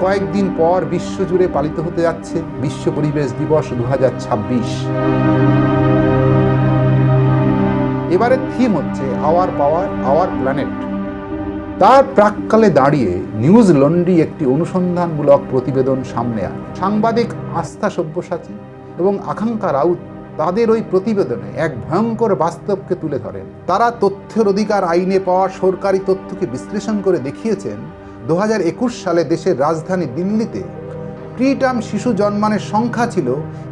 কয়েকদিন পর বিশ্বজুড়ে পালিত হতে যাচ্ছে বিশ্ব পরিবেশ দিবস 2026। এবারের থিম হচ্ছে আওয়ার পাওয়ার আওয়ার প্ল্যানেট। তার প্রাক্কালে দাঁড়িয়ে নিউজ লন্ড্রি একটি অনুসন্ধানমূলক প্রতিবেদন সামনে আনে। সাংবাদিক আস্থা সব্যসাচী এবং আকাঙ্ক্ষা রাউত তাদের ওই প্রতিবেদনে এক ভয়ঙ্কর বাস্তবকে তুলে ধরেন। তারা তথ্যের অধিকার আইনে পাওয়া সরকারি তথ্যকে বিশ্লেষণ করে দেখিয়েছেন 2021 সালে দেশের রাজধানী দিল্লিতে প্রিটার্ম শিশু জন্মানোর সংখ্যা ছিল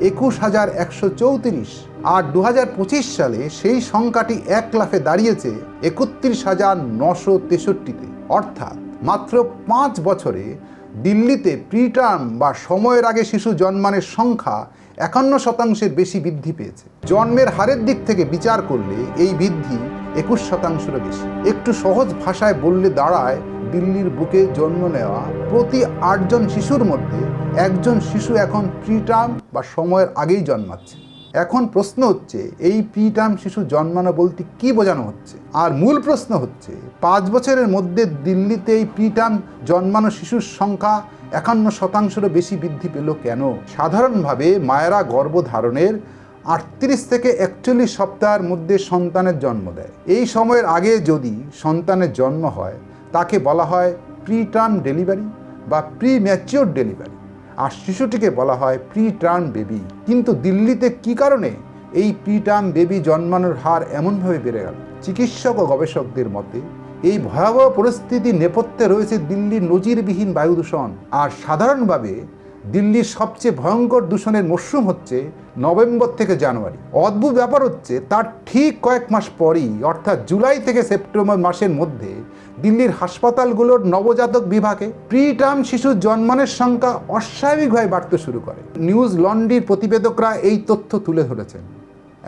21,134, আর 2025 সালে সেই সংখ্যাটি 1 লাফে দাঁড়িয়েছে 31,963-তে। অর্থাৎ মাত্র 5 বছরে দিল্লিতে প্রিটার্ম বা সময়ের আগে শিশু জন্মানোর সংখ্যা 51% বেশি বৃদ্ধি পেয়েছে। জন্মের হারের দিক থেকে বিচার করলে এই বৃদ্ধি 21%-রও বেশি। একটু সহজ ভাষায় বললে দাঁড়ায়, দিল্লির বুকে জন্ম নেওয়া প্রতি 8 জন শিশুর মধ্যে 1 জন শিশু এখন প্রিটার্ম বা সময়ের আগেই জন্মাচ্ছে। এখন প্রশ্ন হচ্ছে, এই প্রিটার্ম শিশু জন্মানো বলতে কি বোঝানো হচ্ছে? আর মূল প্রশ্ন হচ্ছে, 5 বছরের মধ্যে দিল্লিতে এই প্রিটার্ম জন্মানো শিশুর সংখ্যা 51%-রও বেশি বৃদ্ধি পেল কেন? সাধারণভাবে মায়েরা গর্ভধারণের 38 থেকে 41 সপ্তাহের মধ্যে সন্তানের জন্ম দেয়। এই সময়ের আগে যদি সন্তানের জন্ম হয় তাকে বলা হয় প্রিটার্ম ডেলিভারি বা প্রিম্যাচিওর ডেলিভারি, আর শিশুটিকে বলা হয় প্রিটার্ম বেবি। কিন্তু দিল্লিতে কি কারণে এই প্রিটার্ম বেবি জন্মানোর হার এমনভাবে বেড়ে গেল? চিকিৎসক ও গবেষকদের মতে এই ভয়াবহ পরিস্থিতির নেপথ্যে রয়েছে দিল্লির নজিরবিহীন বায়ু দূষণ। আর সাধারণভাবে দিল্লির সবচেয়ে ভয়ঙ্কর দূষণের মরশুম হচ্ছে নভেম্বর থেকে জানুয়ারি। অদ্ভুত ব্যাপার হচ্ছে, তার ঠিক কয়েক মাস পরই অর্থাৎ জুলাই থেকে সেপ্টেম্বর মাসের মধ্যে দিল্লির হাসপাতালগুলোর নবজাতক বিভাগে প্রিটার্ম শিশু জন্মানোর সংখ্যা অস্বাভাবিকভাবে বাড়তে শুরু করে। নিউজ লন্ড্রির প্রতিবেদকরা এই তথ্য তুলে ধরেছেন।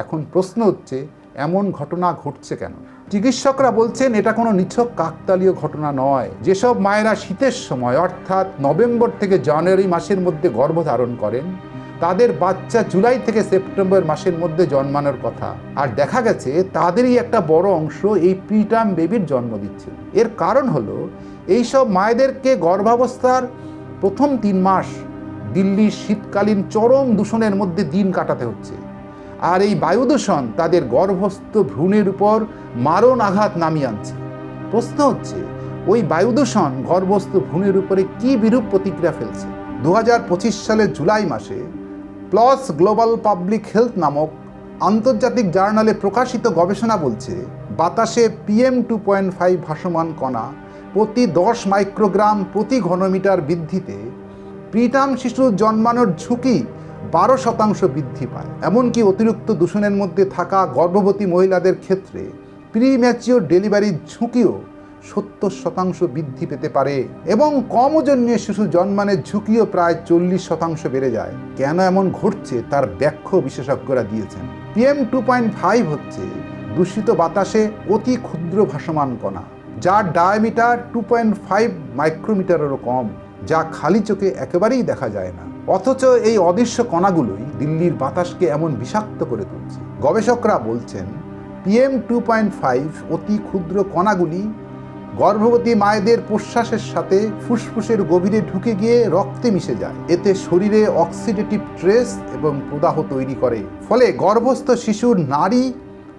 এখন প্রশ্ন হচ্ছে, এমন ঘটনা ঘটছে কেন? চিকিৎসকরা বলছেন এটা কোনো নিছক কাকতালীয় ঘটনা নয়। যেসব মায়েরা শীতের সময় অর্থাৎ নভেম্বর থেকে জানুয়ারি মাসের মধ্যে গর্ভধারণ করেন তাদের বাচ্চা জুলাই থেকে সেপ্টেম্বর মাসের মধ্যে জন্মানোর কথা, আর দেখা গেছে তাদেরই একটা বড় অংশ এই প্রিটার্ম বেবির জন্ম দিচ্ছে। এর কারণ হলো, এইসব মায়েদেরকে গর্ভাবস্থার প্রথম 3 মাস দিল্লির শীতকালীন চরম দূষণের মধ্যে দিন কাটাতে হচ্ছে, আর এই বায়ু দূষণ তাদের গর্ভস্থ ভ্রূণের উপর মারণ আঘাত নামিয়ে আনছে। প্রশ্ন হচ্ছে, ওই বায়ু দূষণ গর্ভস্থ ভ্রূণের উপরে কি বিরূপ প্রতিক্রিয়া ফেলছে? 2025 সালের জুলাই মাসে প্লস গ্লোবাল পাবলিক হেলথ নামক আন্তর্জাতিক জার্নালে প্রকাশিত গবেষণা বলছে, বাতাসে PM2.5 ভাসমান কণা প্রতি 10 মাইক্রোগ্রাম প্রতি ঘনমিটার বৃদ্ধিতে প্রিটার্ম শিশু জন্মানোর ঝুঁকি 12% বৃদ্ধি পায়। এমনকি অতিরিক্ত দূষণের মধ্যে থাকা গর্ভবতী মহিলাদের ক্ষেত্রে প্রিম্যাচিওর ডেলিভারির ঝুঁকিও 70% বৃদ্ধি পেতে পারে, এবং কম ওজন নিয়ে শিশু জন্মানোর ঝুঁকিও প্রায় 40% বেড়ে যায়। কেন এমন ঘটছে তার ব্যাখ্যা বিশেষজ্ঞরা দিয়েছেন। PM2.5 হচ্ছে দূষিত বাতাসে অতি ক্ষুদ্র ভাসমান কণা, যার ডায়ামিটার 2.5 মাইক্রোমিটারেরও কম, যা খালি চোখে একেবারেই দেখা যায় না। অথচ এই অদৃশ্য কণাগুলোই দিল্লির বাতাসকে এমন বিষাক্ত করে তুলছে। গবেষকরা বলছেন, PM2.5 অতি ক্ষুদ্র কণাগুলি গর্ভবতী মায়েদের প্রশ্বাসের সাথে ফুসফুসের গভীরে ঢুকে গিয়ে রক্তে মিশে যায়। এতে শরীরে অক্সিডেটিভ স্ট্রেস এবং প্রদাহ তৈরি করে, ফলে গর্ভস্থ শিশুর নাড়ি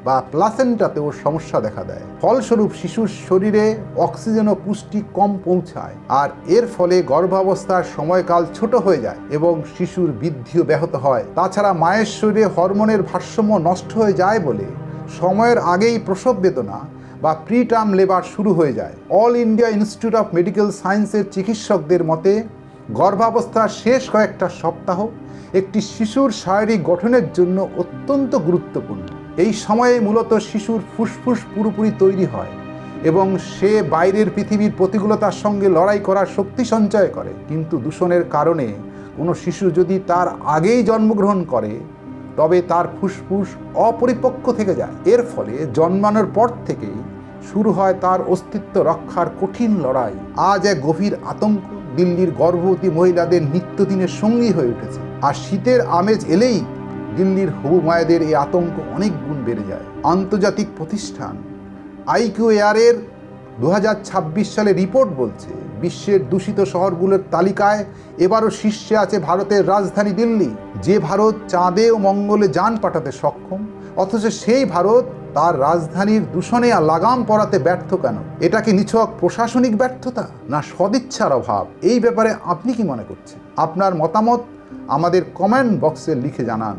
বা প্লাসেন্টাতেও সমস্যা দেখা দেয়। ফলস্বরূপ শিশুর শরীরে অক্সিজেন ও পুষ্টি কম পৌঁছায়, আর এর ফলে গর্ভাবস্থার সময়কাল ছোট হয়ে যায় এবং শিশুর বৃদ্ধিও ব্যাহত হয়। তাছাড়া মায়ের শরীরে হরমোনের ভারসাম্য নষ্ট হয়ে যায় বলে সময়ের আগেই প্রসব বেদনা বা প্রিটার্ম লেবার শুরু হয়ে যায়। All India institute of medical সায়েন্সের চিকিৎসকদের মতে, গর্ভাবস্থার শেষ কয়েকটা সপ্তাহ একটি শিশুর শারীরিক গঠনের জন্য অত্যন্ত গুরুত্বপূর্ণ। এই সময়ে মূলত শিশুর ফুসফুস পুরোপুরি তৈরি হয় এবং সে বাইরের পৃথিবীর প্রতিকূলতার সঙ্গে লড়াই করার শক্তি সঞ্চয় করে। কিন্তু দূষণের কারণে কোনো শিশু যদি তার আগেই জন্মগ্রহণ করে তবে তার ফুসফুস অপরিপক্ক থেকে যায়। এর ফলে জন্মানোর পর থেকেই শুরু হয় তার অস্তিত্ব রক্ষার কঠিন লড়াই। আজ এক গভীর আতঙ্ক দিল্লির গর্ভবতী মহিলাদের নিত্যদিনের সঙ্গী হয়ে উঠেছে, আর শীতের আমেজ এলেই দিল্লির হবু মায়েদের এই আতঙ্ক অনেক গুণ বেড়ে যায়। আন্তর্জাতিক প্রতিষ্ঠান IQAR-এর 2026 সালে রিপোর্ট বলছে বিশ্বের দূষিত শহরগুলোর তালিকায় এবারও শীর্ষে আছে ভারতের রাজধানী দিল্লি। যে ভারত চাঁদে ও মঙ্গলে যান পাঠাতে সক্ষম, অথচ সেই ভারত তার রাজধানীর দূষণে লাগাম পরাতে ব্যর্থ কেন? এটা কি নিছক প্রশাসনিক ব্যর্থতা, না সদিচ্ছার অভাব? এই ব্যাপারে আপনি কি মনে করছেন? আপনার মতামত আমাদের কমেন্ট বক্সে লিখে জানান।